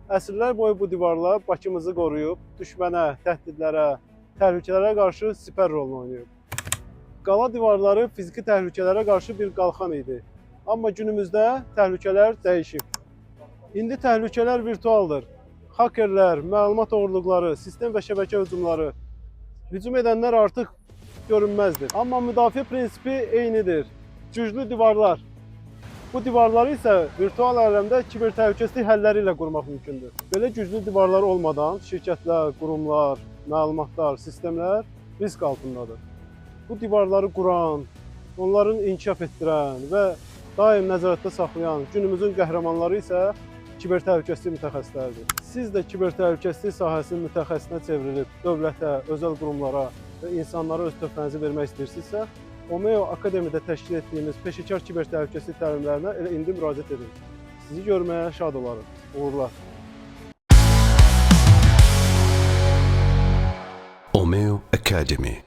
Əsrlər boyu bu divarlar Bakımızı qoruyub, düşmənə, təhdidlərə, təhlükələrə qarşı sipər rolunu oynayıb. Qala divarları fiziki təhlükələrə qarşı bir qalxan idi. Amma günümüzdə təhlükələr dəyişib. İndi təhlükələr virtualdır. Hakerlər, məlumat oğurluqları, sistem və şəbəkə hücumları, hücum edənlər artıq görünməzdir. Amma müdafiə prinsipi eynidir. Güclü divarlar. Bu divarları isə virtual aləmdə kiber təhlükəsizlik həlləri ilə qurmaq mümkündür. Belə güclü divarlar olmadan şirkətlər, qurumlar, məlumatlar, sistemlər risk altındadır. Bu divarları quran, onların inkişaf etdirən və daim nəzarətdə saxlayan günümüzün qəhrəmanları isə kiber təhlükəsizlik mütəxəssisləridir. Siz də kiber təhlükəsizlik sahəsinin mütəxəssisinə çevrilib dövlətə, özəl qurumlara və insanlara öz töhfənizi vermək istəyirsinizsə, Omeo Akademiyada təşkil etdiyimiz peşəkar kiber təhlükəsizlik təlimlərinə elə indi müraciət edin. Sizi görməyə şad olarım. Uğurlar. Omeo Academy.